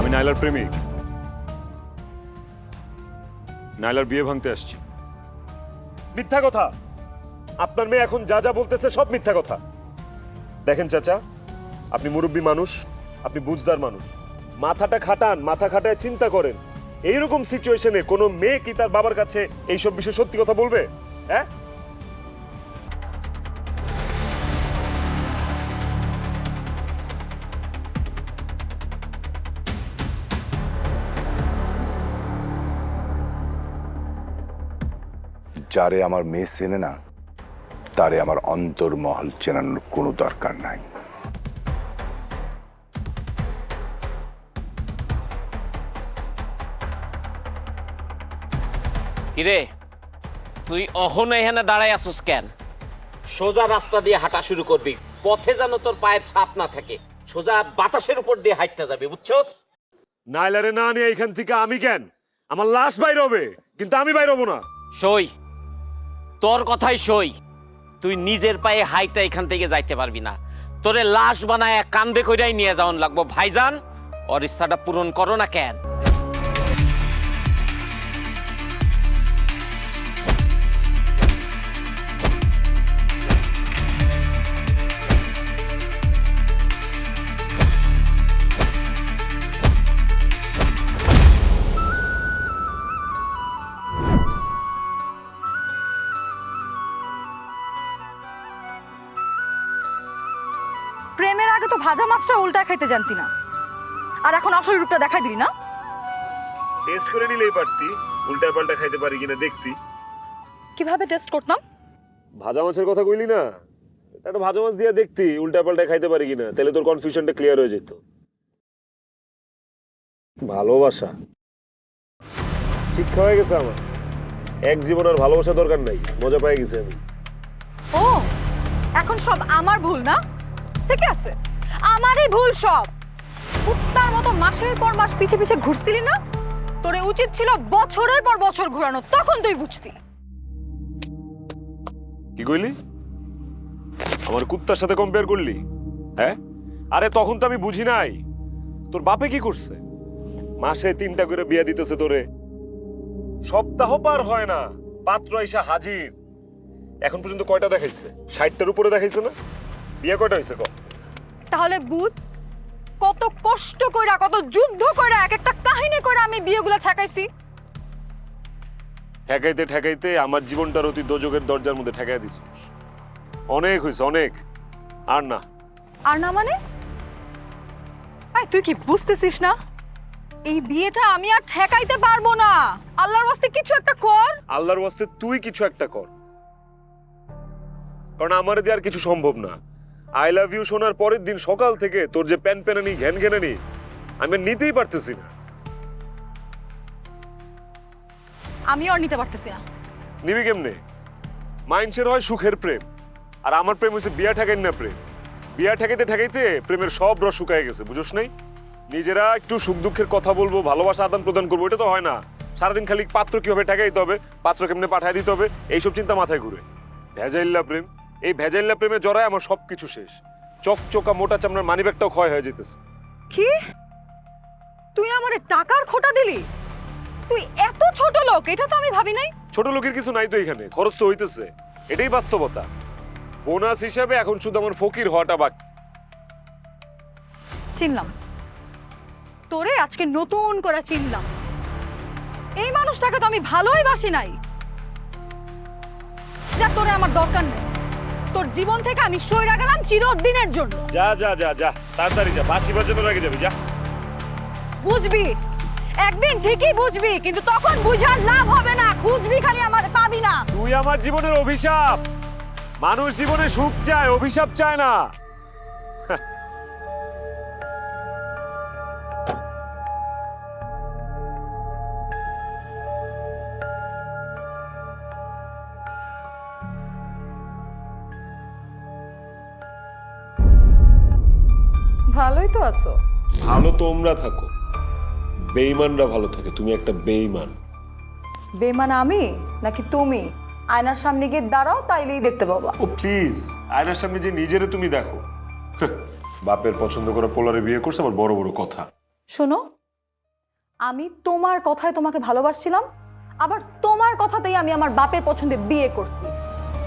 আমি নাইলার প্রেমিক, নাইলার বিয়ে ভাঙতে আসছি। মিথ্যা কথা। আপনার মেয়ে এখন যা যা বলতেছে সব মিথ্যা কথা। দেখেন চাচা, আপনি মুরব্বী মানুষ, আপনি বুঝদার মানুষ, মাথাটা খাটান, মাথা খাটায় চিন্তা করেন। এইরকম সিচুয়েশনে কোনো মেয়ে কি তার বাবার কাছে এইসব বিষয়ে সত্যি কথা বলবে? হ্যাঁ, যারে আমার মেয়ে চেনে না তারে আমার অন্তর্মহল চেনানোর কোনো দরকার নাই। কিরে, তুই অহনো এখানে দাঁড়াই আসুস কেন? সোজা রাস্তা দিয়ে হাঁটা শুরু করবি, পথে যেন তোর পায়ের ছাপ না থাকে। সোজা বাতাসের উপর দিয়ে হাঁটতে যাবি, বুঝছস? নাইলারে না নিয়ে এখান থেকে আমি কেন? আমার লাশ বাইর হবে, কিন্তু আমি বাইর হবো না। সই, তোর কথাই সই। তুই নিজের পায়ে হাইটা এখান থেকে যাইতে পারবি না। তোরে লাশ বানায় কান্দে কইরাই নিয়ে যাওন লাগবো। ভাইজান, ওর ইচ্ছাটা পূরণ করো না কেন? প্রেমের আগে তো ভাজা মাছটা উল্টা খাইতে জানতি না, আর এখন আসল রূপটা দেখাই দিলি না। টেস্ট করে নিলেই পারতি, উল্টা পাল্টা খাইতে পারি কিনা দেখতি। কিভাবে টেস্ট করতাম? ভাজা মাছের কথা কইলি না, একটা ভাজা মাছ দিয়ে দেখতি উল্টা পাল্টা খাইতে পারি কিনা, তাহলে তোর কনফিউশনটা ক্লিয়ার হয়ে যেত। ভালোবাসা শিক্ষা হয়ে গেছে আমার। এক জীবন আর ভালোবাসা দরকার নাই, মজা পেয়ে গেছি আমি। ও, এখন সব আমার ভুল না? ঠিক আছে, আমারই ভুল সব। কুত্তার মতো মাসের পর মাস পিছে পিছে ঘুরছিলি না? তোরে উচিত ছিল বছরের পর বছর ঘোরানো, তখন তুই বুঝতি। কি কইলি? আমার কুত্তার সাথে কম্পেয়ার করলি? হ্যাঁ, আরে তখন তো আমি বুঝি নাই। তোর বাপে কি করছে? মাসে 3টা করে বিয়া দিতেছে তোরে, সপ্তাহ পার হয় না পাত্র আইসা হাজির। এখন পর্যন্ত কয়টা দেখাইছে? 60টার উপরে দেখাইছে না? বিয়া কয়টা হয়েছে? তাহলে বুঝ, কত কষ্ট কইরা, কত যুদ্ধ কইরা, এক একটা কাহিনী কইরা আমি বিয়েগুলা ঠেকাইছি। ঠেকাইতে ঠেকাইতে আমার জীবনটার অতি দোজকের দরজার মধ্যে ঠেকাই দিছিস। অনেক হয়েছে, অনেক। আর না। আর না মানে? তুই কি বুঝতেছিস না? এই বিয়েটা আমি আর ঠেকাইতে পারবো না। আল্লাহর ওয়াস্তে কিছু একটা কর। আল্লাহর ওয়াস্তে তুই কিছু একটা কর, কারণ আমার দিয়ে আর কিছু সম্ভব না। আই লাভ ইউ শোনার পরের দিন সকাল থেকে তোর যে প্যান প্যানানি ঘ্যান ঘ্যানানি আমি নিতেই পারতেছি না। আমিও আর নিতে পারতেছি না। নিবি কেমনে? মাইন্ডসের হয় সুখের প্রেম, আর আমার প্রেম হচ্ছে বিয়া ঠেকাই না প্রেম। বিয়া ঠেকাইতে ঠেকাইতে প্রেমের সব রস শুকায় গেছে, বুঝোস নাই? নিজেরা একটু সুখ দুঃখের কথা বলবো, ভালোবাসা আদান প্রদান করবো, এটা তো হয় না। সারাদিন খালি পাত্র কিভাবে ঠেকাইতে হবে, পাত্র কেমনে পাঠাই দিতে হবে, এইসব চিন্তা মাথায় ঘুরে। ভেজাইল্লা প্রেম, এই ভেজাইল্লা প্রেমে জড়ায় আমার সবকিছু শেষ। চকচকা মোটা চামড়ার মানিব্যাগটাও ক্ষয় হয়ে যেতেছে। কি? তুই আমারে টাকার খোটা দিলি? তুই এত ছোট লোক, এটা তো আমি ভাবি নাই। ছোট লোকের কিছু নাই তো এখানে, খরচ তো হইতেছে, এটাই বাস্তবতা। বোনাস হিসাবে এখন শুধু আমার ফকির হওয়াটা বাকি। চিনলাম তোরে, আজকে নতুন করে চিনলাম। এই মানুষটাকে তো আমি ভালোই বাসি নাই। যা, তোরে আমার দরকার নেই। তোর জীবন থেকে আমি সইরা গেলাম চিরদিনের জন্য। যা যা যা যা, তাড়াতাড়ি যা, বাসি বাজানোর আগে যাবি, যা। বুঝবি, একদিন ঠিকই বুঝবি, কিন্তু তখন বুঝার লাভ হবে না। খুঁজবি খালি, আমার পাবি না। তুই আমার জীবনের অভিশাপ। মানুষ জীবনে সুখ চায়, অভিশাপ চায় না। ভালোই তো আছো। ভালো তোমরা থাকো, বেঈমানরা ভালো থাকে। তুমি একটা বেঈমান। বেমান আমি নাকি তুমি? আয়নার সামনে গিয়ে দাঁড়াও, তাইলেই দেখতে পাবা। ও প্লিজ, আয়নার সামনে যে নিজেরে তুমি দেখো। বাপের পছন্দ করা পোলারে বিয়ে করছে, আবার বড় বড় কথা। শোনো, আমি তোমার কথায় তোমাকে ভালোবাসছিলাম, আবার তোমার কথাতেই আমি আমার বাপের পছন্দে বিয়ে করছি।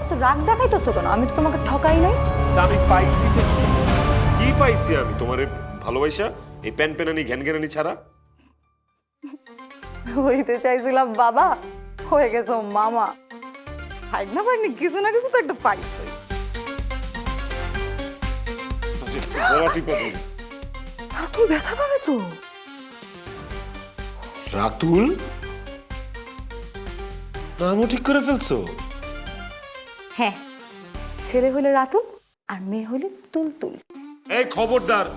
তো রাগ দেখাইতেছো কেন? আমি তো তোমাকে ঠকাই নাই। তা আমি পাইছি তো কি পাইছি আমি তোমারে ভালোবাসা? এই প্যান প্যানানি ঘ্যান ঘ্যানানি ছাড়া? হইতে চাইছিলাম বাবা, হয়ে গেছো মামা। ভাগনা ভাগনি কিছু না কিছু তো একটা পাইছে। গলা টিপা দিই। রাতুল ব্যথা পাবে তো। রাতুল নামও ঠিক করে ফেলছো? হ্যাঁ, ছেলে হইলে রাতুল আর মেয়ে হইলে তুলতুল। এই খবরদার,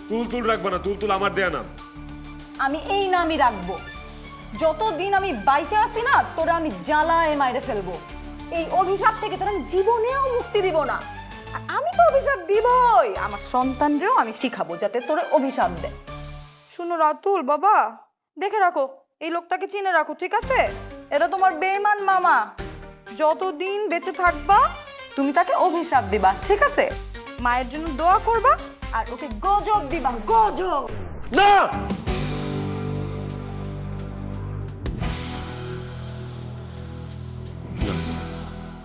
তুলতুল রাখবা না, তুলতুল আমার দেয়া নাম। আমি এই নামই রাখবো। যতদিন আমি বাইচা আছি না, তোরা আমি জ্বালায় মাইরে ফেলবো। এই অভিশাপ থেকে তোরা আমি জীবনেও মুক্তি দিব না। আর আমি তো অভিশাপ দিবই, আমার সন্তানরেও আমি শিখাবো যাতে তোরা অভিশাপ দেয়। শুনো রাতুল বাবা, দেখে রাখো, এই লোকটাকে চিনে রাখো, ঠিক আছে? এটা তোমার বেঈমান মামা। যতদিন বেঁচে থাকবা তুমি তাকে অভিশাপ দিবা, ঠিক আছে? মায়ের জন্য দোয়া করবা আর ওকে গজব দিবা, গজব। না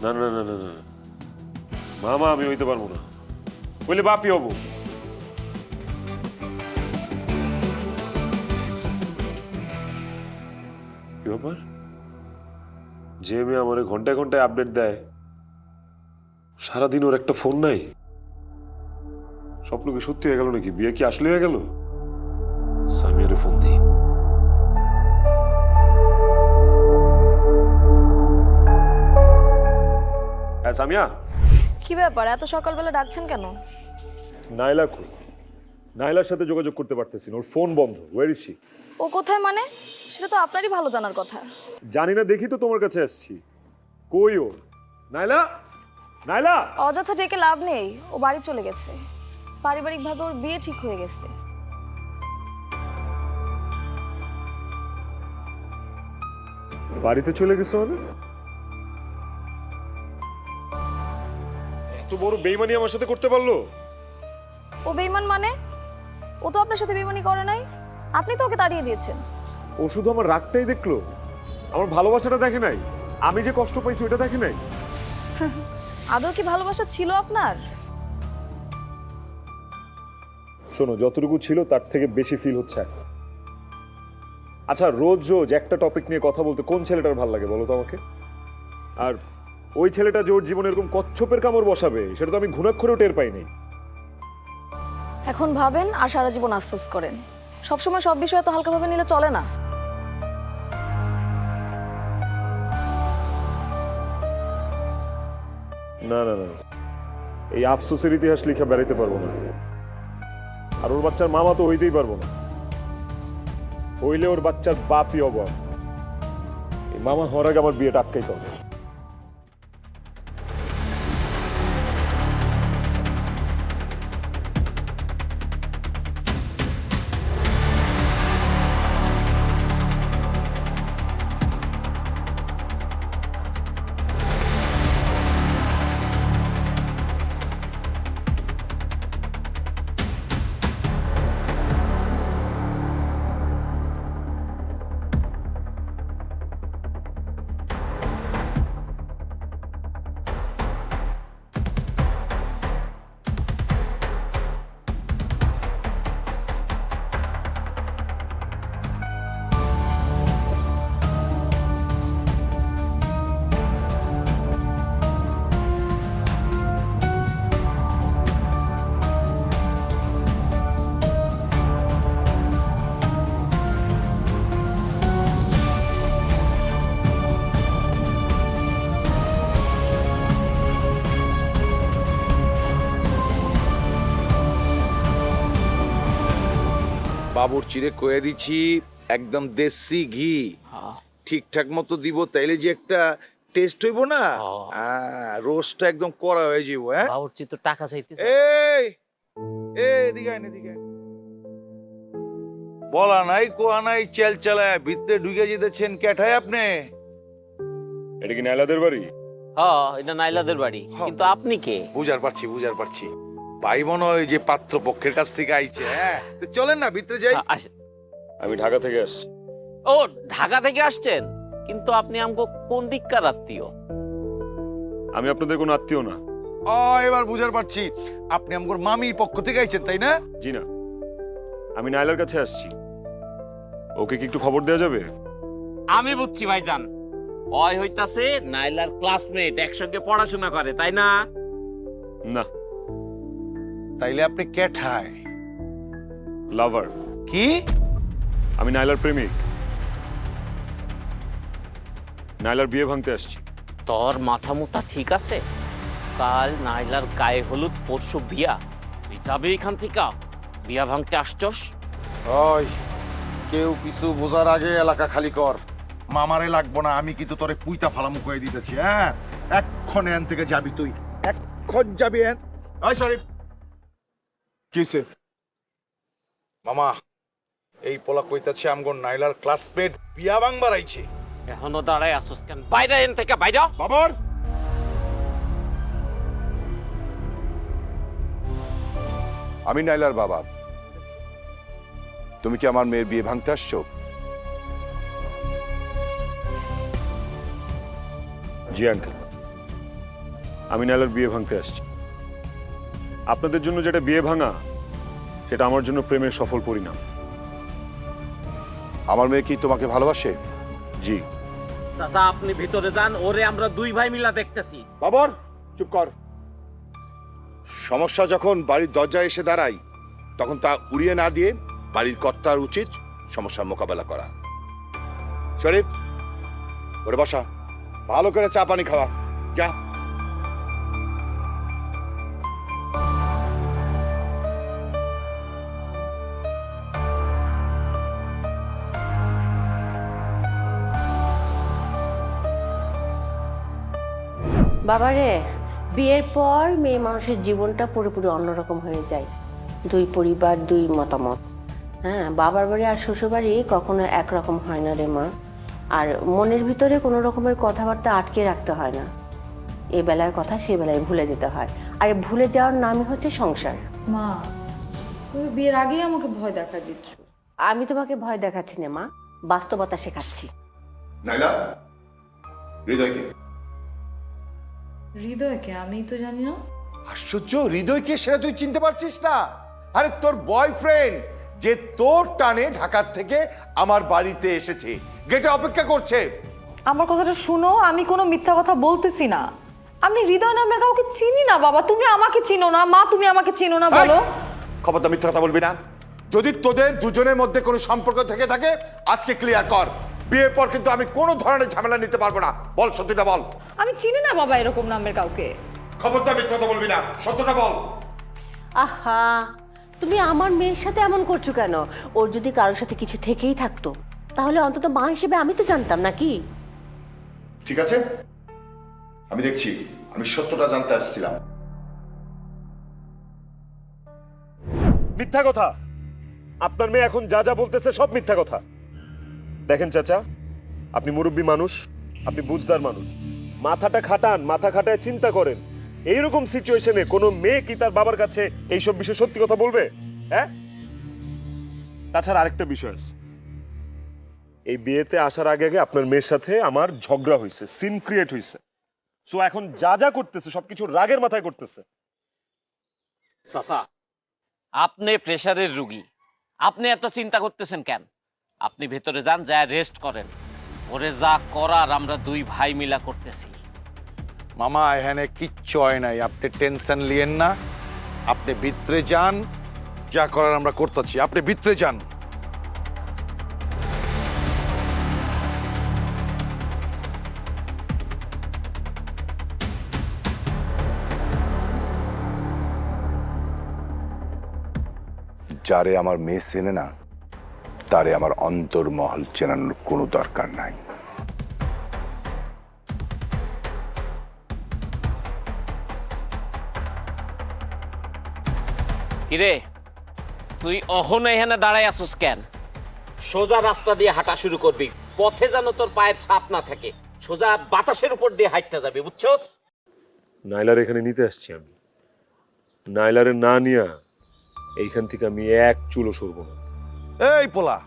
না না না না না, মামা আমি হইতে পারবো না, বলে বাপি হব। কি ব্যাপার? যে মেয়ে আমার ঘন্টায় ঘন্টায় আপডেট দেয়, সারাদিন ওর একটা ফোন নাই। স্বপ্ন কি সত্যি হয়ে গেল নাকি? বিয়ে কি আসলে হয়ে গেল? সামিয়ারে ফোন দিই। হ্যাঁ সামিয়া। কি ব্যাপার, এত সকালবেলা ডাকছেন কেন? নাইলা কই? নাইলার সাথে যোগাযোগ করতে পারতেছি না, ওর ফোন বন্ধ। Where is she? ও কোথায় মানে? সেটা তো আপনারই ভালো জানার কথা। জানি না, দেখি তো তোমার কাছে আসছি। কই ও? নাইলা, নাইলা! অযথা ডেকে লাভ নেই, ও বাড়ি চলে গেছে। পারিবারিকভাবে ওর বিয়ে ঠিক হয়ে গেছে। বাড়িতে চলে গেছে মানে? এত বড় বেইমানি আমার সাথে করতে পারলো? ও বেঈমান মানে? ও তো আপনার সাথে বেঈমানি করে নাই, আপনি তো ওকে তাড়িয়ে দিয়েছেন। ও শুধু আমার রাগটাই দেখলো, আমার ভালোবাসাটা দেখে নাই। আমি যে কষ্ট পাইছি ওটা দেখে নাই। আদৌ কি ভালোবাসা ছিল আপনার? শোনো, যতটুকু ছিল তার থেকে বেশি ফিল হচ্ছে এখন। আচ্ছা, রোজ রোজ একটা টপিক নিয়ে কথা বলতে কোন ছেলেটার ভালো লাগে বলো তো আমাকে? আর ওই ছেলেটা যে ওর জীবনে এরকম কচ্ছপের কামড় বসাবে, সেটা তো আমি ঘুণাক্ষরেও টের পাইনি। এখন ভাবেন আর সারা জীবন আফসোস করেন। সবসময় সব বিষয়ে তো হালকাভাবে নিলে চলে না। না না না, এই আফসোসের ইতিহাস লিখে বেড়াইতে পারবো না। আর ওর বাচ্চার মামা তো হইতেই পারবো না। হইলে ওর বাচ্চার বাপই হব। এই মামা হওয়ার আগে আমার বিয়েটা আটকাইতে হবে। বাবুর চিড়ে কয়ে দিচ্ছি, একদম দেশি ঘি ঠিকঠাক মতো দিব, তাইলে যে একটা টেস্ট হইব না, রোস্টটা একদম করা হয়ে যাব। হ্যাঁ বাবুর্চি তো টাকা চাইতেছে। এই এদিকে আয়, এদিকে আয়। বলা নাই কোয়া নাই, চেল চালায় ভিতরে ঢুকে যেতেছেন কেঠায় আপনি? এটা কি নাইলাদের বাড়ি? হ্যাঁ, এটা নাইলাদের বাড়ি। কিন্তু আপনি কে? বুঝার পারছি ভাই মনে হয় যে পাত্র পক্ষের কাছ থেকে আইছে। হ্যাঁ তো চলেন না ভিতরে যাই। আসেন। আমি ঢাকা থেকে আসছি। ও ঢাকা থেকে আসছেন, কিন্তু আপনি আমাকে কোন দিককার আত্মীয়? আমি আপনাদের কোনো আত্মীয় না। এবার বুঝার পারছি, আপনি আমার মামির পক্ষ থেকে আইছেন তাই না? জি না, আমি নাইলার কাছে আসছি। ওকে কি একটু খবর দেওয়া যাবে? আমি বুঝছি ভাইজান, ওই হইতাছে নাইলার ক্লাসমেট, একসঙ্গে পড়াশোনা করে, তাই না? না, তাইলে আপনি কেঠায়? লাভার। কি? আমি নাইলার প্রেমিক। নাইলার বিয়ে ভাঙতে আসছি। তোর মাথা মুথা ঠিক আছে? কাল নাইলার গায়ে হলুদ, পরশু বিয়া, তুই যাবে এখান থেকে? বিয়া ভাঙতে আসছস? ওই কেউ কিছু বোঝার আগে এলাকা খালি কর। মামারে লাগবো না, আমি কিন্তু তোরে পুইতা ফালামু কয়ে দিতেছি। হ্যাঁ, এক্ষণ এন থেকে যাবি তুই, এক্ষণ যাবি এন। ওই সরি, কিসে মামা? এই পোলা কইতাছে আমগো নাইলার ক্লাসমেট বিয়া ভাঙবার আইছে। এখনো দাঁড়ায় আসছস কেন? বাইরে এন থেকে, বাইরে। বাবর, আমি নাইলার বাবা। তুমি কি আমার মেয়ের বিয়ে ভাঙতে আসছো? জি আঙ্কেল, আমি নাইলার বিয়ে ভাঙতে আসছি। আপনাদের জন্য যেটা বিয়ে ভাঙা, সেটা আমার জন্য প্রেমের সফল পরিণাম। আমার মেয়ে কি তোমাকে ভালোবাসে? জি। চাচা আপনি ভিতরে যান, ওরে আমরা দুই ভাই মিলা দেখতেছি। বাবর, চুপ কর। সমস্যা যখন বাড়ির দরজায় এসে দাঁড়ায়, তখন তা উড়িয়ে না দিয়ে বাড়ির কর্তার উচিত সমস্যার মোকাবেলা করা। শরীফ, ওরে বসা, ভালো করে চা পানি খাওয়া। যা। বাবারে, বিয়ের পর মেয়ে মানুষের জীবনটা পুরোপুরি অন্যরকম হয়ে যায়। দুই পরিবার, দুই মতামত। হ্যাঁ, বাবার বাড়ি আর শ্বশুর বাড়ি কখনো একরকম হয় না রে মা। আর মনের ভিতরে কোনো রকমের কথাবার্তা আটকে রাখতে হয় না। এ বেলার কথা সে বেলায় ভুলে যেতে হয়। আর ভুলে যাওয়ার নামই হচ্ছে সংসার। মা, তুমি বিয়ের আগেই আমাকে ভয় দেখা দিচ্ছ। আমি তোমাকে ভয় দেখাচ্ছি না মা, বাস্তবতা শেখাচ্ছি। নাইলা, হৃদয়কে। হৃদয়কে আমি তো জানি না। আশ্চর্য, হৃদয়কে সেটা তুই চিনতে পারছিস না? আরে তোর বয়ফ্রেন্ড, যে তোর টানে ঢাকার থেকে আমার বাড়িতে এসেছে, গেটে অপেক্ষা করছে। আমার কথাটা শুনো, আমি কোনো মিথ্যা কথা বলতেছি না। আমি হৃদয় নামের কাউকে চিনি না বাবা। তুমি আমাকে চিনো না মা, তুমি আমাকে চিনো না, বলো। খবরদার মিথ্যা কথা বলবি না। যদি তোদের দুজনের মধ্যে কোনো সম্পর্ক থেকে থাকে, আজকে ক্লিয়ার কর। বিয়ের পর কিন্তু আমি কোনো ধরনের ঝামেলা নিতে পারবো না। বল, সত্যিটা বল। আমি চিনি না বাবা এরকম নামের কাউকে। খবরদার মিথ্যা কথা বলবি না, সত্যটা বল। আহা, তুমি আমার মেয়ের সাথে এমন করছো কেন? ওর যদি কারোর সাথে কিছু থেকেই থাকতো, তাহলে অন্তত মা হিসেবে আমি তো জানতাম নাকি? ঠিক আছে, আমি দেখছি। আমি সত্যটা জানতে আসছিলাম। মিথ্যা কথা। আপনার মেয়ে এখন যা যা বলতেছে সব মিথ্যা কথা। দেখেন চাচা, আপনি মুরব্বী মানুষ, আপনি বুঝদার মানুষ। মাথাটা খাটান, মাথা খাটায় চিন্তা করেন। এইরকম সিচুয়েশনে কোনো মেয়ে কি তার বাবার কাছে এইসব বিষয়ে সত্যি কথা বলবে? হ্যাঁ? তাছাড়া আরেকটা বিষয় আছে। এই বিয়েতে আসার আগে আগে আপনার মেয়ের সাথে আমার ঝগড়া হয়েছে, সিন ক্রিয়েট হয়েছে। সো এখন যা যা করতেছে সবকিছু রাগের মাথায় করতেছে। চাচা, আপনি প্রেসারের রুগী, আপনি এত চিন্তা করতেছেন কেন? আপনি ভেতরে যান, যায় রেস্ট করেন। ওরে যা করার আমরা দুই ভাই মিলা করতেছি। মামা এখানে কিচ্ছু হয় নাই, আপনি টেনশন লিয়েন না। আপনি ভিতরে যান, যা করার আমরা করতেছি। আপনি ভিতরে যান। যারে আমার মেয়ে চেনে না, তারে আমার অন্তর্মহল চেনানোর কোনো দরকার নাই। কিরে, তুই অহনো এখানে দাঁড়াই আসুস কেন? সোজা রাস্তা দিয়ে হাঁটা শুরু করবি, পথে যেন তোর পায়ের ছাপ না থাকে। সোজা বাতাসের উপর দিয়ে হাঁটতে যাবি, বুঝছস? নাইলার এখানে নিতে আসছি আমি। নাইলারে না নিয়া এইখান থেকে আমি এক চুলো সরব না। এই পোলা,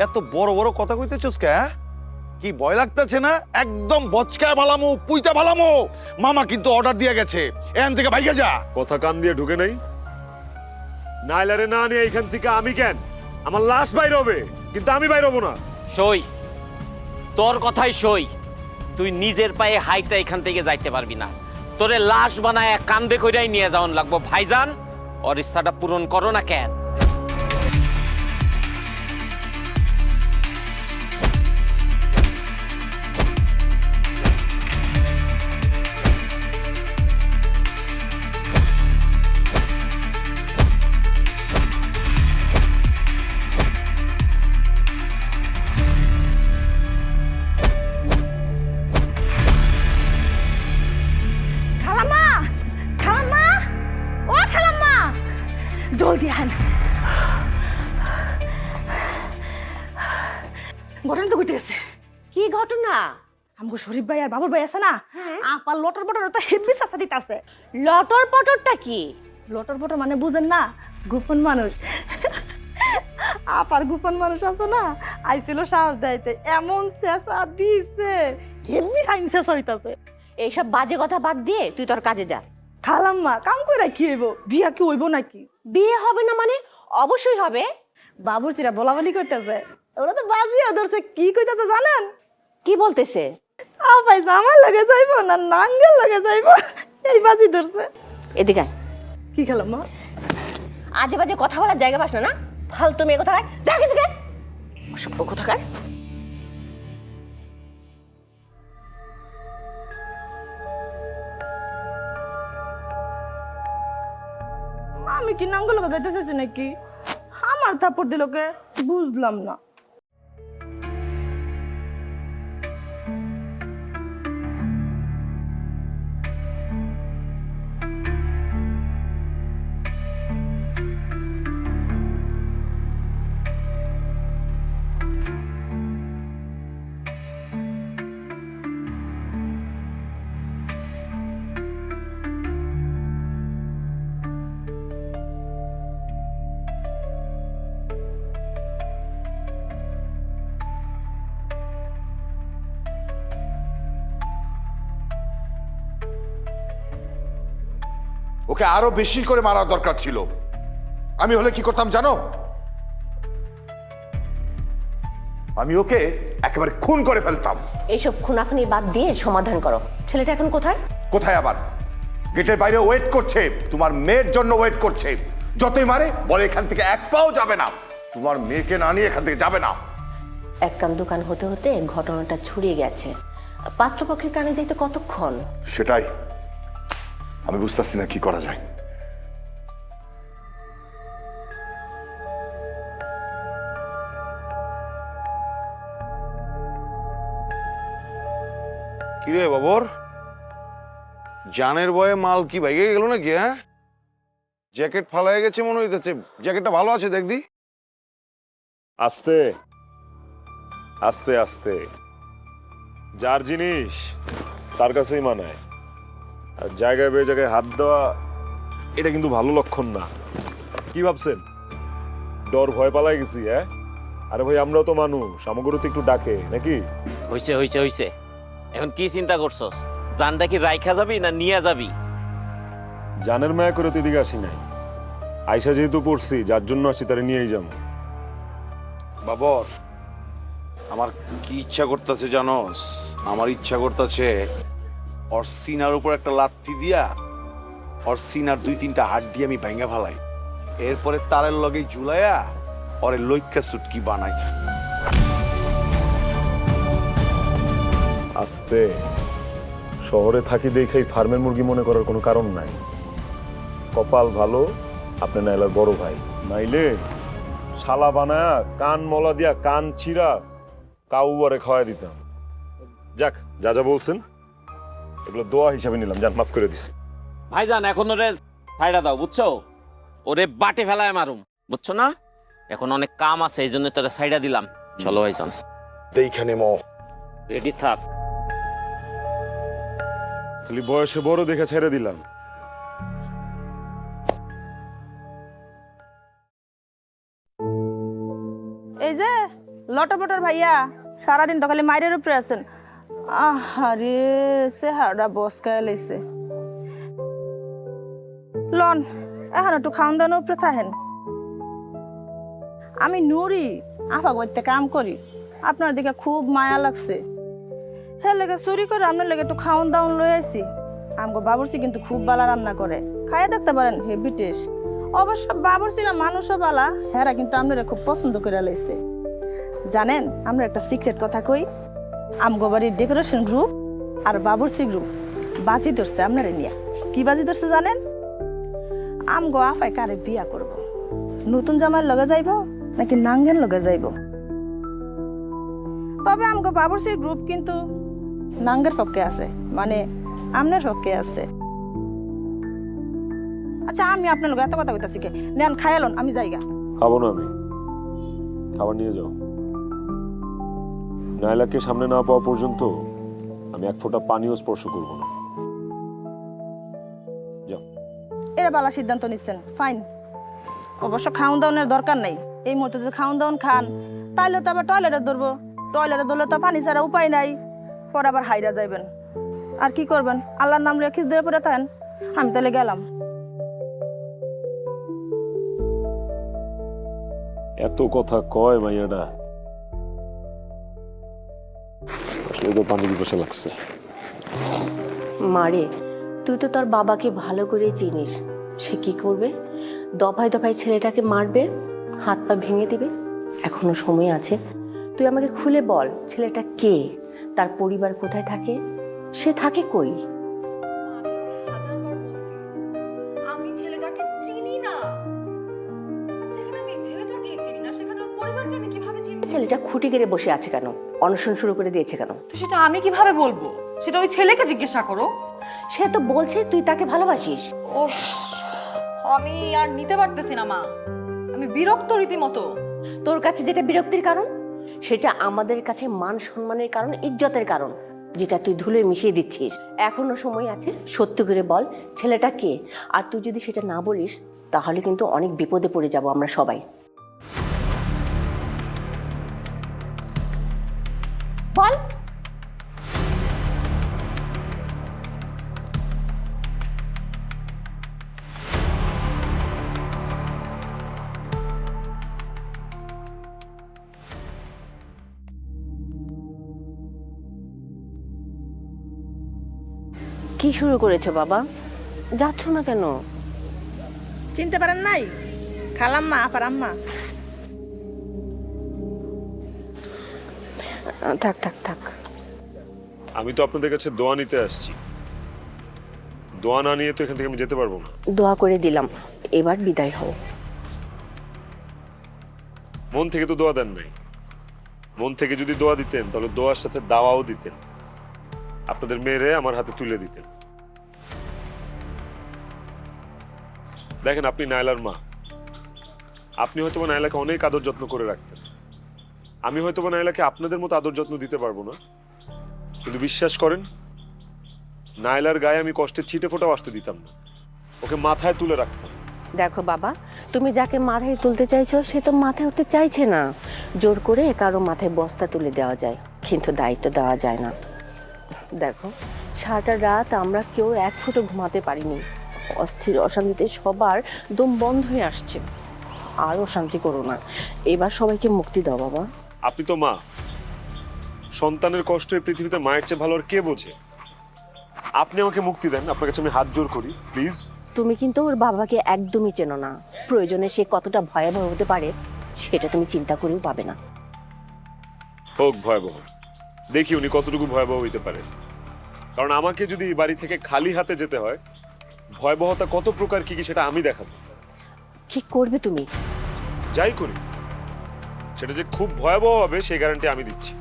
এত বড় বড় কথা কইতেছস কে? কি ভয় লাগতেছে না? একদম বচকায় ভালামু, পুইতা ভালামু। মামা কিন্তু অর্ডার দিয়ে গেছে, এখান থেকে ভাইগা যা। কথা কান দিয়ে ঢুকে নেই। নাইলারে না নিয়ে এখান থেকে আমি কেন? আমার লাশ বাইর হবে, কিন্তু আমি বাইর হবো না। সই, তোর কথাই সই। তুই নিজের পায়ে হাইটা এখান থেকে যাইতে পারবি না। তোরে লাশ বানায় কান্দে কইরাই নিয়ে যাওয়ান লাগবো। ভাইজান, ওর ইচ্ছাটা পূরণ করো না কেন? খালাম্মা, খালাম্মা, ও খালাম্মা, জলদি আন। ঘটনা তো ঘটে গেছে। কি ঘটনা? আমগো শরীফ ভাই আর বাবুর ভাই আছে না, আপার লটর পটর তো হেভি চাচা দিতাছে। লটর পটরটা কি? লটর পটর মানে বুঝেন না, গোপন মানুষ। আপার গোপন মানুষ আছে না, আইছিল সাহস দেয়তে, এমন চেঁচা দিছে, হেভি ফাইন চেঁচা হইতাছে। এইসব বাজে কথা বাদ দিয়ে তুই তোর কাজে যা। খালাম্মা, কাম কইরা কি হইব? বিয়া কি হইব নাকি? বিয়ে হবে না মানে? অবশ্যই হবে। বাবুর চিরা বলাবলি করতেছে, ওরা তো বাজিয়া ধরছে। কি কইতাছে জানেন? কি বলতেছে? আপাই আমার লগে যাইব না নাঙ্গের লগে যাইব, এই বাজি ধরছে। এদিকে আয়। কি খালাম্মা? আজে বাজে কথা বলার জায়গা পাস না, না? ফালতু মেয়ে কোথাকার, যা এদিকে। অসভ্য কোথাকার। আমি কি নাঙ্গল লগে যাইতে চাইছি নাকি? আমার থাপ্পড় দিল কে বুঝলাম না। ওকে আরো বেশি করে মারা দরকার ছিল। আমি হলে কি করতাম জানো? আমি ওকে একেবারে খুন করে ফেলতাম। এইসব খুনাখুনি বাদ দিয়ে সমাধান করো। ছেলেটা এখন কোথায়? কোথায় আবার? গেটের বাইরে ওয়েট করছে, তোমার মেয়ের জন্য ওয়েট করছে। যতই মারে বলে এখান থেকে এক পাও যাবে না, তোমার মেয়েকে না নিয়ে এখান থেকে যাবে না। এক কান দোকান হতে হতে ঘটনাটা ছড়িয়ে গেছে। পাত্রপক্ষের কানে যাইতে কতক্ষণ? সেটাই আমি বুঝতেছি না কি করা যায়। কিরে বাবর, জানের বয়ে মাল কি ভাইগে গেল নাকি? হ্যাঁ, জ্যাকেট ফালাই গেছে মনে হইতেছে। জ্যাকেটটা ভালো আছে দেখদি। আস্তে আস্তে আস্তে, যার জিনিস তার কাছেই মানায়। আর জায়গায় বে জায়গায় হাত দেওয়া, এটা কিন্তু ভালো লক্ষণ না। কি ভাবছেন ডর ভয় পালাই গেছি? হ্যাঁ, আরে ভাই আমরাও তো মানুষ, আমাদেরও তো একটু ডাকে নাকি? হইছে হইছে হইছে, এখন কি চিন্তা করছস? জানটা কি রাইখা যাবি না নিয়ে যাবি? জানের মায়া করে তো এদিকে আসি নাই, আয়সা যেহেতু পড়ছি, যার জন্য আসি তারা নিয়েই যাবো। বাবর, আমার কি ইচ্ছা করতেছে জানোস? আমার ইচ্ছা করতেছে ওর সিনার উপর একটা লাথি দিয়া ওর সিনার 2-3টা হাত দিয়ে আমি ভেঙে ফেলাই, এরপরে তারের লগে ঝুলাইয়া ওরে লইক্কা সুটকি বানাই। আস্তে, শহরে থাকি দেখাই ফার্মের মুরগি মনে করার কোনো কারণ নাই। কপাল ভালো আপনি নাইলার বড় ভাই, নাইলে শালা বানায়া কান মলা দিয়া কান ছিঁড়া কাউয়ারে খাওয়াই দিতাম। যাক, যা যা বলছেন এগুলো দোয়া হিসাবে নিলাম, যান মাফ করে দিছি। ভাইজান, এখন ওরে ছাইড়া দাও, বুঝছো? ওরে বাটে ফেলায় মারুম, বুঝছো না? এখন অনেক কাম আছে, এই জন্য তোরা ছাইড়া দিলাম। চলো ভাইজান, এইখানে রেডি থাক। খালি বয়সে বড় দেখে ছেড়ে দিলাম। এই যে লটপটর ভাইয়া সারাদিন তো খালি মাইরের উপরে আছেন। আহারে চেহারাটা বসকায় লাইছে। লন এখন একটু খাওন দাওয়ানোর উপরে থাকেন। আমি নুরি আফা করতে কাম করি, আপনার দিকে খুব মায়া লাগছে, হ্যাঁ লেগে চুরি করে আপনার লেগে একটু খাওন দাওন লই আইছি। আমগো বাবুর্চি কিন্তু খুব বালা রান্না করে, খাইয়া দেখতে পারেন হেভি টেস্ট। অবশ্য বাবুর্চিরা মানুষও বালা, হেরা কিন্তু আপনারা খুব পছন্দ করে লাইছে। জানেন আমরা একটা সিক্রেট কথা কই, আমগো বাড়ির ডেকোরেশন গ্রুপ আর বাবুর্চি গ্রুপ বাজি ধরছে আপনারা নিয়ে। কি বাজি ধরছে জানেন? আমগো আফাই কারে বিয়া করব, নতুন জামাইয়ের লগে যাইব নাকি নাঙ্গের লগে যাইব। তবে আমগো বাবুর্চির গ্রুপ কিন্তু নাঙ্গের পক্ষে আছে, মানে আমনের পক্ষে আছে। আচ্ছা আমি আপনার লগে এত কথা কইতাছি কে, নেন খায়ালন, আমি যাইগা। খাবো না আমি, খাবার নিয়ে যাও। নাইলাকে সামনে না পাওয়া পর্যন্ত আমি এক ফোঁটা পানিও স্পর্শ করবো না। যাও। এরা বালা সিদ্ধান্ত নিচ্ছেন, ফাইন। অবশ্য খাওন দাওনের দরকার নাই, এই মুহূর্তে যদি খাওন দাওন খান তাইলে তো আবার টয়লেটে ধরবো, টয়লেটে ধরলে তো পানি ছাড়া উপায় নাই, পরে আবার হাইরা যাইবেন। আর কি করবেন, আল্লাহর নাম রেখে দিয়ে পড়ে থাকেন। আমি তাহলে গেলাম। এত কথা কয় মাইয়াটা, আসলে তো পানি পিপাসা লাগছে। মারে, তুই তো তোর বাবাকে ভালো করে চিনিস, সে কি করবে? দফায় দফায় ছেলেটাকে মারবে, হাত পা ভেঙে দিবে। এখনো সময় আছে, তুই আমাকে খুলে বল ছেলেটা কে, তার পরিবার কোথায় থাকে, সে থাকে কই? হাজারবার বলছি আমি ছেলেটাকে চিনি না। যেখানে আমি ছেলেটাকে চিনি না সেখানে ওর পরিবারকে আমি কিভাবে চিনি? ছেলেটা খুঁটি গেড়ে বসে আছে কেন, অনশন শুরু করে দিয়েছে কেন? তো সেটা আমি কিভাবে বলবো? সেটা ওই ছেলেকে জিজ্ঞাসা করো। সে তো বলছে তুই তাকে ভালোবাসিস। ও আমি আর নিতে পারতেছি না মা, আমি বিরক্ত রীতিমতো। তোর কাছে যেটা বিরক্তির কারণ, সেটা আমাদের কাছে মান সম্মানের কারণ, ইজ্জতের কারণ, যেটা তুই ধুলোয় মিশিয়ে দিচ্ছিস। এখনো সময় আছে, সত্য করে বল ছেলেটা কে। আর তুই যদি সেটা না বলিস তাহলে কিন্তু অনেক বিপদে পড়ে যাব আমরা সবাই। বল। কি শুরু করেছো বাবা? যাচ্ছ না কেন? চিনতে পারেন নাই? খালাম্মা, আপার আম্মা। থাক থাক থাক। আমি তো আপনাদের কাছে দোয়া নিতে আসছি, দোয়া না নিয়ে তো এখান থেকে আমি যেতে পারবো না। দোয়া করে দিলাম, এবার বিদায় হও। মন থেকে তো দোয়া দেন নাই। মন থেকে যদি দোয়া দিতেন তাহলে দোয়ার সাথে দাওয়াও দিতেন, আপনাদের মেয়েরে আমার হাতে তুলে দিতেন। দেখেন, আপনি নাইলার মা, আপনি হয়তো নাইলাকে অনেক আদর যত্ন করে রাখতেন। আমি হয়তো নাইলাকে আপনাদের মতো আদর যত্ন দিতে পারবো না, কিন্তু বিশ্বাস করেন নাইলার গায়ে আমি কষ্টের ছিটে ফোঁটাও আসতে দিতাম না, ওকে মাথায় তুলে রাখতাম। দেখো বাবা, তুমি যাকে মাথায় তুলতে চাইছো সে তো মাথায় উঠতে চাইছে না। জোর করে কারো মাথায় বস্তা তুলে দেওয়া যায়, কিন্তু দায়িত্ব দেওয়া যায় না। দেখো, সারাটা রাত আমরা কেউ এক ফুটো ঘুমাতে পারিনি, অস্থির অশান্তিতে সবার দম বন্ধ হয়ে আসছে। আর অশান্তি করো না, এবার সবাইকে মুক্তি দাও বাবা। আপনি তো মা, সন্তানের কষ্ট এই পৃথিবীতে মায়ের চেয়ে ভালো আর কে বোঝে। আপনি আমাকে মুক্তি দেন, আপনার কাছে আমি হাত জোর করি, প্লিজ। তুমি কিন্তু ওর বাবাকে একদমই চেনো না, প্রয়োজনে সে কতটা ভয়াবহ হতে পারে সেটা তুমি চিন্তা করেও পাবে না। হোক ভয়াবহ, দেখি উনি কতটুকু ভয়াবহ হইতে পারে। কারণ আমাকে যদি বাড়ি থেকে খালি হাতে যেতে হয়, ভয়াবহতা কত প্রকার কি কি সেটা আমি দেখাবো। কি করবে তুমি? যাই করি সেটা যে খুব ভয়াবহ হবে সেই গ্যারান্টি আমি দিচ্ছি।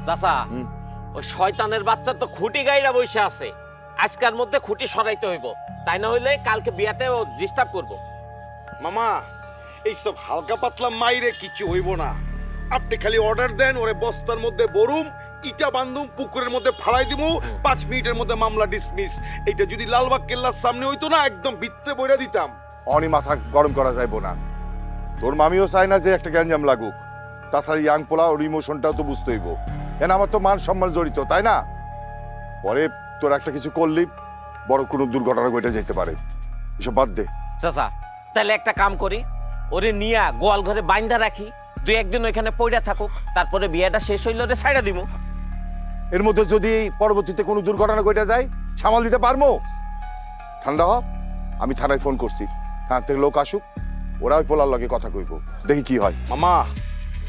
চাচা ওই শয়তানের বাচ্চা তো খুঁটি গাইরা বসে আছে, আজকের মধ্যে খুঁটি সরাইতে হইব, তাই না হইলে কালকে বিয়াতে ও ডিস্টার্ব করবো। মামা এইসব হালকা পাতলা মাইরে কিছু হইব না। আপনি খালি অর্ডার দেন, ওরে বস্তার মধ্যে বরুম, ইটা বান্ধুম, পুকুরের মধ্যে ফালাই দিমু, 5 মিনিটের মধ্যে মামলা ডিসমিস। এইটা যদি লালবাগ কেল্লার সামনে হইতো না, একদম ভিতরে বইরা দিতাম। অনি মাথা গরম করা যাইব না। তোর মামিও চায় না যে একটা গ্যাঞ্জাম লাগুক। তাছাড়া ইয়াং পোলা ওর ইমোশনটাও তো বুঝতে হইব। এন আমার তো মান সম্মান জড়িত, তাই না? পরে তোর একটা কিছু করলি বড় কোনো দুর্ঘটনা ঘটে যেতে পারে। এসব বাদ দে। চাচা তাহলে একটা কাম করি, ওরে নিয়া গোয়াল ঘরে বাইন্ধা রাখি, 2-1 দিন ওইখানে পইড়া থাকুক, তারপরে বিয়াটা শেষ হইলে ওরে ছাইড়া দিমু। এর মধ্যে যদি পরবর্তীতে কোনো দুর্ঘটনা ঘটে যায় সামাল দিতে পারবো? ঠান্ডা হ, আমি থানায় ফোন করছি, থানা থেকে লোক আসুক, ওরা ওই পোলার লগে কথা কইব, দেখি কি হয়। মামা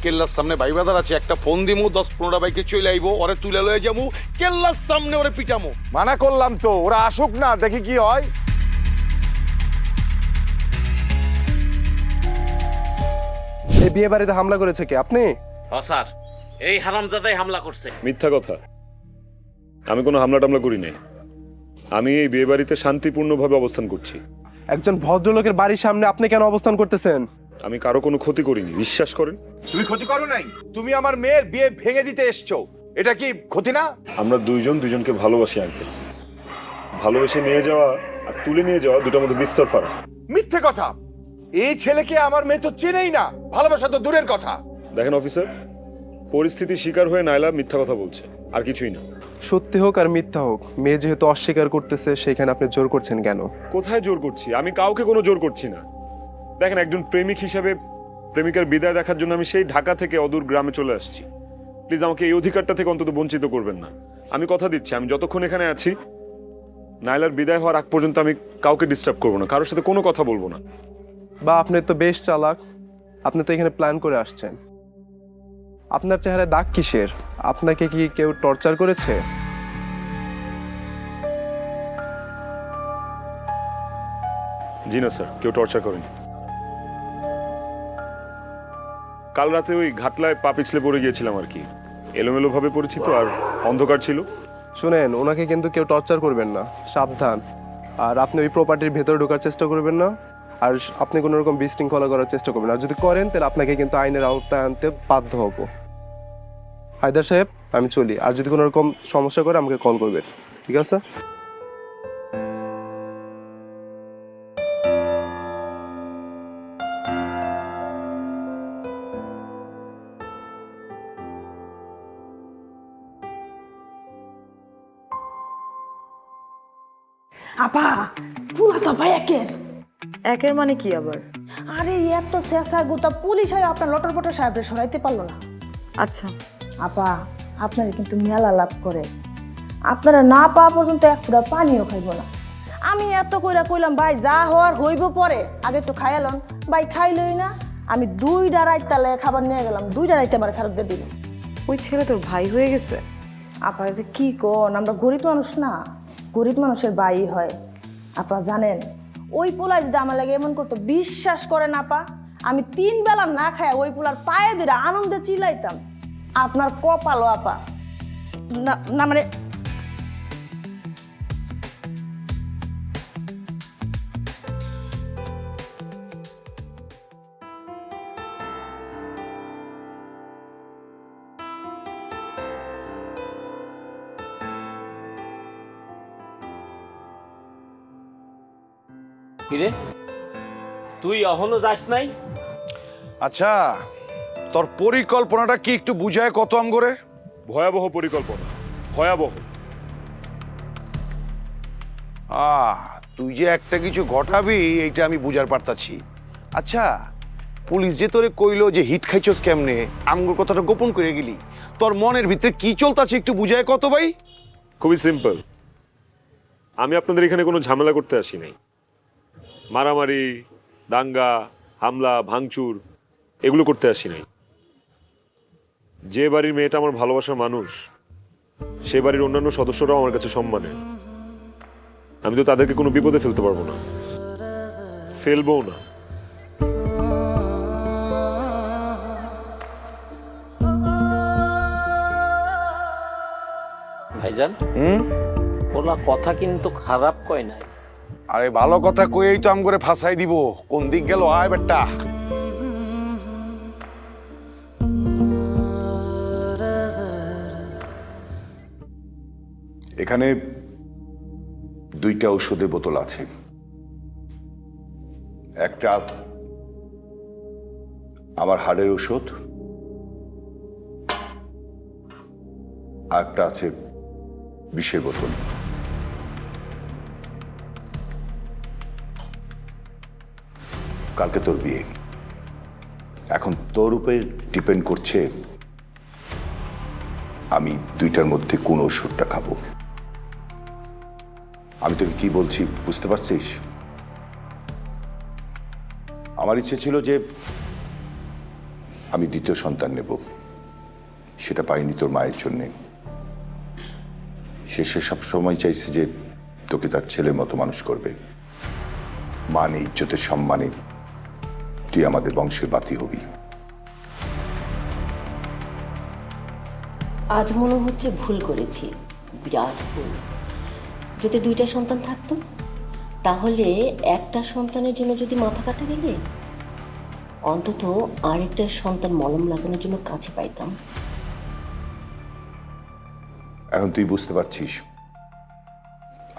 কেল্লার সামনে ভাই বাজার আছে, একটা ফোন দিমু, 10-15টা বাইকে চলে আইবো, ওরে তুলে লয়ে যামু, কেল্লার সামনে ওরে পিটামু। মানা করলাম তো, ওরা আসুক না, দেখি কি হয়। এই বিয়ে বাড়িতে হামলা করেছে কে, আপনি? হ স্যার, এই হারামজাদাই হামলা করছে। মিথ্যা কথা, আমি কোনো হামলা টামলা করি নাই। আমি এই বিয়ে বাড়িতে শান্তিপূর্ণভাবে অবস্থান করছি। একজন ভদ্রলোকের বাড়ির সামনে আপনি কেন অবস্থান করতেছেন? আমি কারো কোনো ক্ষতি করিনি, বিশ্বাস করেন। তুমি ক্ষতি করো নাই, তুমি আমার মেয়ের বিয়ে ভেঙে দিতে এসছো, এটা কি ক্ষতি না? আমরা দুজনকে ভালোবাসি আঙ্কেল। ভালোবেসে নিয়ে যাওয়া আর তুলে নিয়ে যাওয়া দুটার মধ্যে বিস্তর ফারাক। মিথ্যে কথা, এই ছেলেকে আমার মেয়ে তো চেনেই না, ভালোবাসা তো দূরের কথা। দেখেন অফিসার, পরিস্থিতি শিকার হয়ে নাইলা মিথ্যা কথা বলছে, আর কিছুই না। সত্যি হোক আর মিথ্যা হোক, মেয়ে যেহেতু অস্বীকার করতেছে সেখানে আপনি জোর করছেন কেন? কোথায় জোর করছি? আমি কাউকে কোনো জোর করছি না। দেখেন, একজন প্রেমিক হিসেবে প্রেমিকার বিদায় দেখার জন্য আমি সেই ঢাকা থেকে অদূর গ্রামে চলে আসছি। প্লিজ আমাকে এই অধিকারটা থেকে অন্তত বঞ্চিত করবেন না। আমি কথা দিচ্ছি, আমি যতক্ষণ এখানে আছি, নাইলার বিদায় হওয়ার আগ পর্যন্ত আমি কাউকে ডিস্টার্ব করবো না, কারোর সাথে কোনো কথা বলবো না। বা আপনি তো বেশ চালাক, আপনি তো এখানে প্ল্যান করে আসছেন। আপনার চেহারায় দাগ কিসের? আপনাকে কি কেউ টর্চার করেছে? জি না স্যার, কেউ টর্চার করেনি। কাল রাতে ওই ঘাটলায় পা পিছলে পড়ে গিয়েছিলাম আর কি, এলোমেলো ভাবে পড়েছি তো, আর অন্ধকার ছিল। শুনেন, ওনাকে কিন্তু কেউ টর্চার করবেন না, সাবধান। আর আপনি ওই প্রপার্টির ভেতরে ঢোকার চেষ্টা করবেন না, আর আপনি কোনো রকম বিশৃঙ্খলা করার চেষ্টা করবেন না। আর যদি করেন তাহলে আপনাকে কিন্তু আইনের আওতায় আনতে বাধ্য হব। হায়দার সাহেব, আমি চলি। আর যদি কোনো রকম সমস্যা করে আমাকে কল করবেন, ঠিক আছে? আপা পুলা তো ভাই একের। একের মানে কি আবার? আরে এত চেঁচা গুতা পুলিশ হয় আপনার লটর পটর সাহেবরে সরাইতে পারলো না। আচ্ছা, আপা আপনারা কিন্তু মেলা লাভ করে, আপনারা না পাওয়া পর্যন্ত এক ফুটা পানিও খাইব না। আমি এত কইরা কইলাম ভাই যা হওয়ার হইব পরে, আগে তো খাইলাম। ভাই খাইলই না, আমি 2টা রাইতালে খাবার নিয়ে গেলাম, 2টা রাইতে আমার ফেরত দিয়ে দিল। ওই ছেলে তোর ভাই হয়ে গেছে? আপা যে কি কোন, আমরা গরিব মানুষ না, গরিব মানুষের ভাই হয়। আপা জানেন, ওই পোলা যদি আমার লাগে এমন করতো, বিশ্বাস করেন আপা, আমি 3 বেলা না খাই ওই পোলার পায়ে ধরে আনন্দে চিল্লাইতাম। আপনার কপালও আপা না, না মানে কিরে, তুই এখনো যাস নাই? আচ্ছা, তোর পরিকল্পনাটা কি একটু বুঝায় কত আম করে? ভয়াবহ পরিকল্পনা, ভয়াবহ। তুই যে একটা কিছু ঘটাবি এইটা আমি বুঝার পারতাছি। আচ্ছা, পুলিশ যে তোরে কইলো যে হিট খাইছস কেমনে, আমগোর কথাটা গোপন করে গেলি, তোর মনের ভিতরে কি চলতাছে একটু বুঝায় কত ভাই? খুবই সিম্পল, আমি আপনাদের এখানে কোনো ঝামেলা করতে আসি নাই। মারামারি, দাঙ্গা, হামলা, ভাঙচুর এগুলো করতে আসি নাই। যে বাড়ির মেয়েটা আমার ভালোবাসার মানুষ, সে বাড়ির অন্যান্য সদস্যরাও আমার কাছে সম্মানের। আমি তো তাদেরকে কোনো বিপদে ফেলতে পারবো না, ফেলবো না। ভাইজান ওলা কথা কিন্তু খারাপ কয় নাই। আরে ভালো কথা কইই তো আম করে ফাঁসাই দিব। কোন দিক গেল আয় বেটা। এখানে 2টা ঔষধের বোতল আছে। একটা আমার হাড়ের ওষুধ, আর একটা আছে বিষের বোতল। কালকে তোর বিয়ে, এখন তোর উপরে ডিপেন্ড করছে আমি 2টার মধ্যে কোন ওষুধটা খাবো। আমি তোকে কি বলছি বুঝতে পারছিস? আমার ইচ্ছে ছিল যে আমি 2য় সন্তান নেব, সেটা পাইনি তোর মায়ের জন্যে। সে সব সময় চাইছে যে তোকে তার ছেলের মতো মানুষ করবে, মানে ইজ্জতের সম্মানে তুই আমাদের বংশের বাতি হবি। আজ মনে হচ্ছে ভুল করেছি, বিরাট ভুল। যদি 2টা সন্তান থাকতো তাহলে একটা সন্তানের জন্য যদি মাথা কাটা গেলে অন্তত আরেকটা সন্তান মলম লাগানোর জন্য কাছে পাইতাম। এখন তুই বুঝতে পারছিস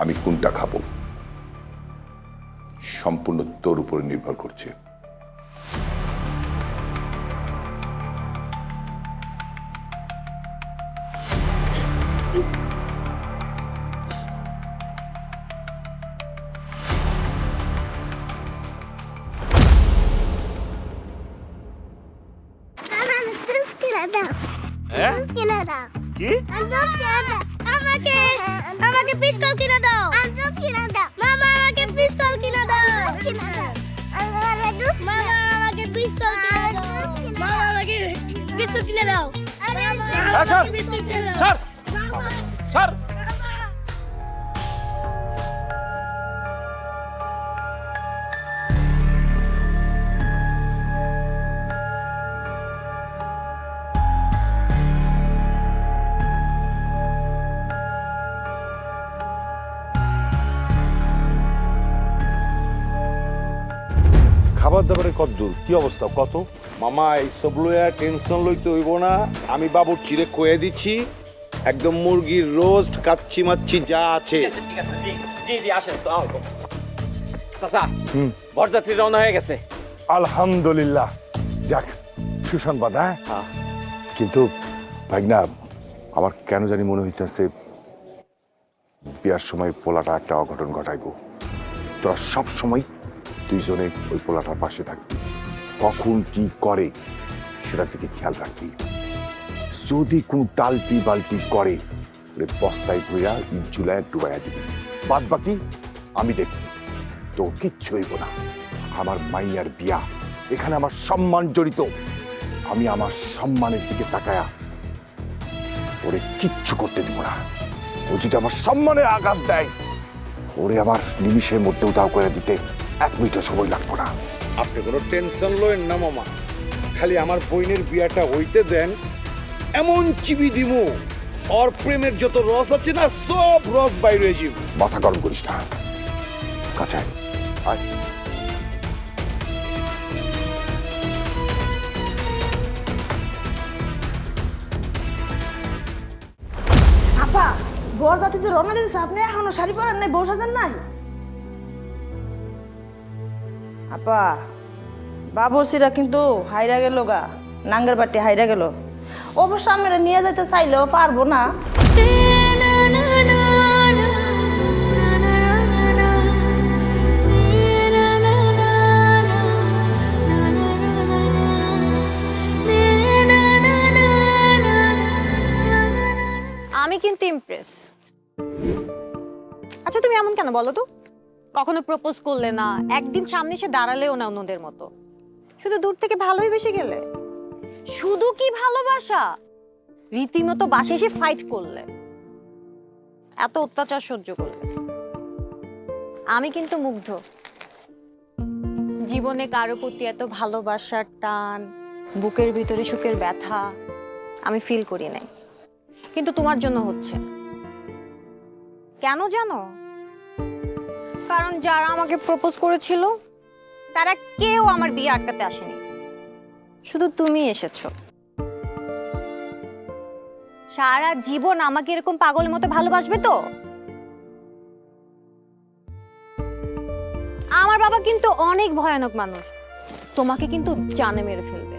আমি কোনটা খাবো, সম্পূর্ণ তোর উপরে নির্ভর করছে। কি? আমাকে পিস্তল কিনে দাও। মামা আমাকে পিস্তল কিনে দাও। মামা আমাকে পিস্তল কিনে দাও। মামা আমাকে পিস্তল কিনে দাও। স্যার খাবার দাবারের কত দূর, কি অবস্থা কত? মামা এইসব লইয়া টেনশন লইতে হইব না। আমি বাবুর চিড়ে কয়ে দিচ্ছি, একদম মুরগির রোস্ট, কাচ্চি মাচ্ছি যা আছে। ঠিক আছে, জি আসেন। চাচা বরযাত্রী রওনা হয়ে গেছে। আলহামদুলিল্লাহ, যাক সুসংবাদ। হ্যাঁ কিন্তু ভাইনা, আমার কেন জানি মনে হইতেছে বিয়ার সময় পোলাটা একটা অঘটন ঘটাইব। তোরা সব সময় 2জনে ওই পোলাটার পাশে থাকবি, কখন কি করে সেটা থেকে খেয়াল রাখবি। যদি কোন টালটি বালটি করে বস্তায় ধুইয়া ইট ডুবাইয়া দিবি, বাদ বাকি আমি দেখব। তো কিচ্ছু হইব না। আমার মাইয়ার বিয়া, এখানে আমার সম্মান জড়িত। আমি আমার সম্মানের দিকে তাকায়া ওরে কিচ্ছু করতে দিব না। ও যদি আমার সম্মানে আঘাত দেয়, ওরে আমার নিমিষের মধ্যে উধাও করে দিতে 1 মিনিটও সময় লাগবো না। আপনি কোনো টেনশন লয়েন না মামা, খালি আমার বইনের বিয়াটা হইতে দেন। এমন চিবি দিমু ওর প্রেমের যত রস আছে না, সব রস বাইরে যাবে। মাথা গরম করিস না, কাছে আয়। আপা, বরযাত্রী যে রওনা দিয়েছে, আপনি এখনো শাড়ি পরেন নাই, বউ সাজেন নাই? আপা বাবুসিরা কিন্তু হাইরা গেল গা, নাঙ্গের বাটি হাইরা গেল। অবশ্য আমি এরা নিয়ে যেতে চাইলেও পারবো না। আমি কিন্তু ইমপ্রেস। আচ্ছা তুমি এমন কেন বলো তো? কখনো প্রপোজ করলে না, একদিন সামনে এসে দাঁড়ালেও না অন্যদের মতো, শুধু দূর থেকে ভালোই বেশি গেলে। শুধু কি ভালোবাসা, রীতিমতো বাসে এসে ফাইট করলে, এত অত্যাচার সহ্য করলে। আমি কিন্তু মুগ্ধ। জীবনে কারো প্রতি এত ভালোবাসার টান, বুকের ভিতরে সুখের ব্যথা আমি ফিল করি নাই, কিন্তু তোমার জন্য হচ্ছে। কেন জানো? কারণ যারা আমাকে প্রপোজ করেছিল তারা কেউ আমার বিয়ে আটকাতে আসেনি, শুধু তুমি এসেছো। সারা জীবন আমাকে এরকম পাগলের মতো ভালোবাসবে তো? আমার বাবা কিন্তু অনেক ভয়ানক মানুষ, তোমাকে কিন্তু জানে মেরে ফেলবে।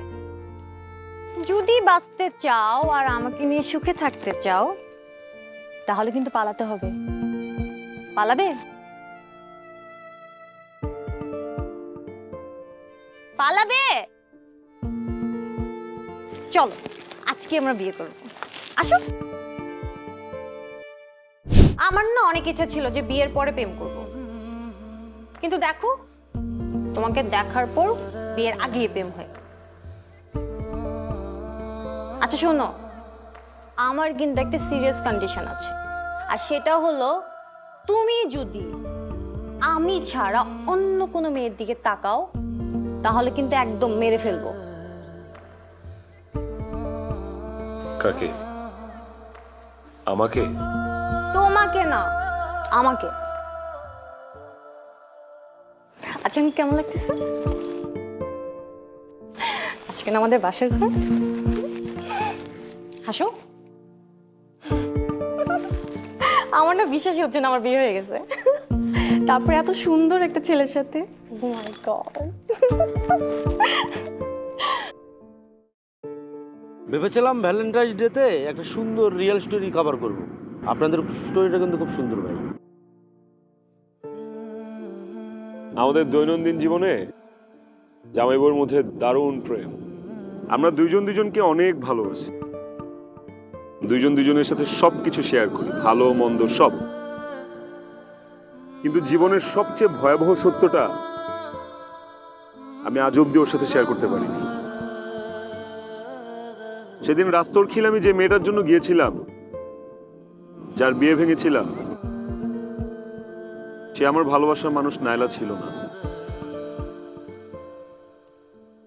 যদি বাঁচতে চাও আর আমাকে নিয়ে সুখে থাকতে চাও তাহলে কিন্তু পালাতে হবে। পালাবে? পালাবে? চলো আজকে আমরা বিয়ে করব, আসো। আমার না অনেক ইচ্ছা ছিল যে বিয়ের পরে প্রেম করব, কিন্তু দেখো তোমাকে দেখার পর বিয়ের আগে প্রেম হয়। আচ্ছা শোনো, আমার কিন্তু একটা সিরিয়াস কন্ডিশন আছে, আর সেটা হলো তুমি যদি আমি ছাড়া অন্য কোনো মেয়ের দিকে তাকাও তাহলে কিন্তু একদম মেরে ফেলবো। কাকে? আমাকে? তোমাকে না, আমাকে। আচ্ছা আমি কেমন লাগতেছে? আজকে না আমাদের বাসার ঘর, হাসো। আমার না বিশ্বাসই হচ্ছে না আমার বিয়ে হয়ে গেছে, তারপরে এত সুন্দর একটা ছেলের সাথে। Oh my God! ভেবেছিলাম ভ্যালেন্টাইন্স ডেতে একটা সুন্দর রিয়েল স্টোরি কভার করব। আপনাদের স্টোরিটা কিন্তু খুব সুন্দর ভাই। আমাদের দৈনন্দিন জীবনে জামাই বউর মধ্যে দারুণ প্রেম। আমরা দুইজন দুজনকে অনেক ভালোবাসি, দুইজন দুজনের সাথে সবকিছু শেয়ার করি, ভালো মন্দ সব। কিন্তু জীবনের সবচেয়ে ভয়াবহ সত্যটা আমি আজ অব্দি ওর সাথে শেয়ার করতে পারিনি। সেদিন রাস্তরখিল আমি যে মেয়েটার জন্য গিয়েছিলাম, যার বিয়ে ভেঙেছিলাম, সে আমার ভালোবাসার মানুষ নাইলা ছিল না।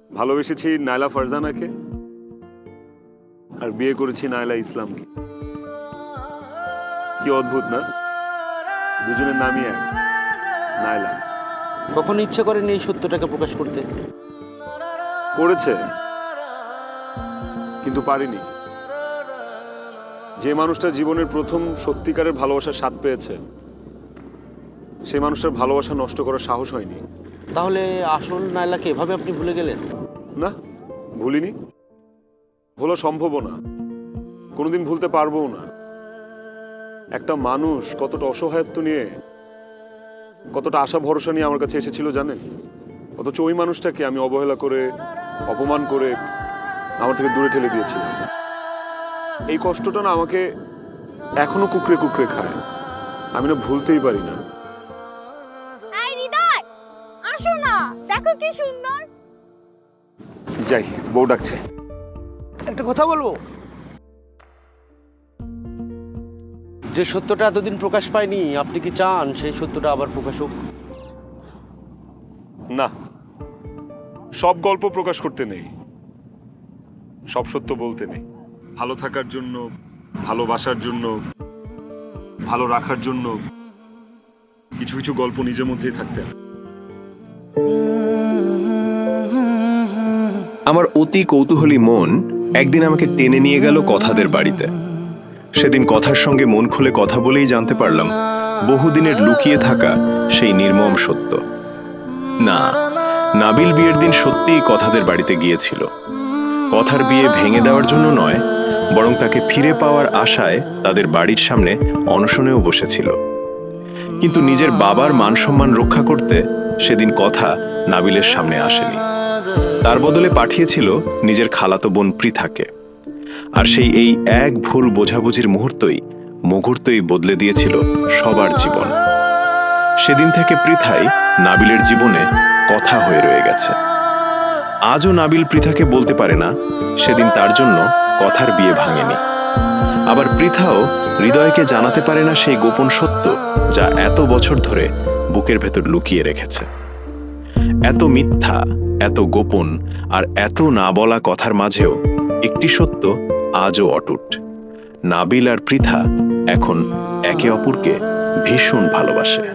ভালোবেসেছি নাইলা ফারজানাকে আর বিয়ে করেছি নাইলা ইসলামকে। কি অদ্ভুত না? দুজনের নামই এক, নাইলা। কখন ইচ্ছে করেনি এই সত্যটাকে প্রকাশ করতে? করেছে, কিন্তু পারিনি। যে মানুষটা জীবনের প্রথম সত্যিকারের ভালোবাসার স্বাদ পেয়েছে, সেই মানুষটার ভালোবাসা নষ্ট করার সাহস হয়নি। তাহলে আসল নাইলাকে এভাবে আপনি ভুলে গেলেন? না, ভুলিনি, ভোলা সম্ভবও না, কোনোদিন ভুলতে পারবো না। একটা মানুষ কতটা অসহায়ত্ব নিয়ে, কতটা আশা ভরসা নিয়ে আমার কাছে এসেছিল জানেন? অথচ ওই মানুষটাকে আমি অবহেলা করে, অপমান করে আমার থেকে দূরে ঠেলে দিয়েছিলাম। এই কষ্টটা না আমাকে এখনো কুকড়ে কুকড়ে খায়, আমি না ভুলতেই পারি না। এই হৃদয়, আসো না, দেখো কি সুন্দর। যাই, বউ ডাকছে। একটা কথা বলবো, যে সত্যটা এতদিন প্রকাশ পায়নি, আপনি কি চান সেই সত্যটা আবার প্রকাশ হোক? না, সব গল্প প্রকাশ করতে নেই, সব সত্য বলতে নেই। ভালো থাকার জন্য, ভালোবাসার জন্য, ভালো রাখার জন্য কিছু কিছু গল্প নিজের মধ্যেই থাকতে হয়। আমার অতি কৌতূহলী মন একদিন আমাকে টেনে নিয়ে গেল কথাদের বাড়িতে। সেদিন কথার সঙ্গে মন খুলে কথা বলেই জানতে পারলাম বহুদিনের লুকিয়ে থাকা সেই নির্মম সত্য। না, নাবিল বিয়ের দিন সত্যিই কথাদের বাড়িতে গিয়েছিল। কথার বিয়ে ভেঙে দেওয়ার জন্য নয়, বরং তাকে ফিরে পাওয়ার আশায় তাদের বাড়ির সামনে অনশনেও বসেছিল। কিন্তু নিজের বাবার মান সম্মান রক্ষা করতে সেদিন কথা নাবিলের সামনে আসেনি। তার বদলে পাঠিয়েছিল নিজের খালাতো বোন পৃথাকে। আর সেই এই এক ভুল বোঝাবুঝির মুহূর্তই বদলে দিয়েছিল সবার জীবন। সেদিন থেকে পৃথাই নাবিলের জীবনে কথা হয়ে রয়ে গেছে। আজও নাবিল পৃথাকে বলতে পারে না সেদিন তার জন্য কথার বিয়ে ভাঙেনি। আবার পৃথাও হৃদয়কে জানাতে পারে না সেই গোপন সত্য যা এত বছর ধরে বুকের ভেতর লুকিয়ে রেখেছে। এত মিথ্যা, এত গোপন আর এত না বলা কথার মাঝেও একটি সত্য আজও অটুট। নাবিল আর পৃথা এখন একে অপরকে ভীষণ ভালোবাসে।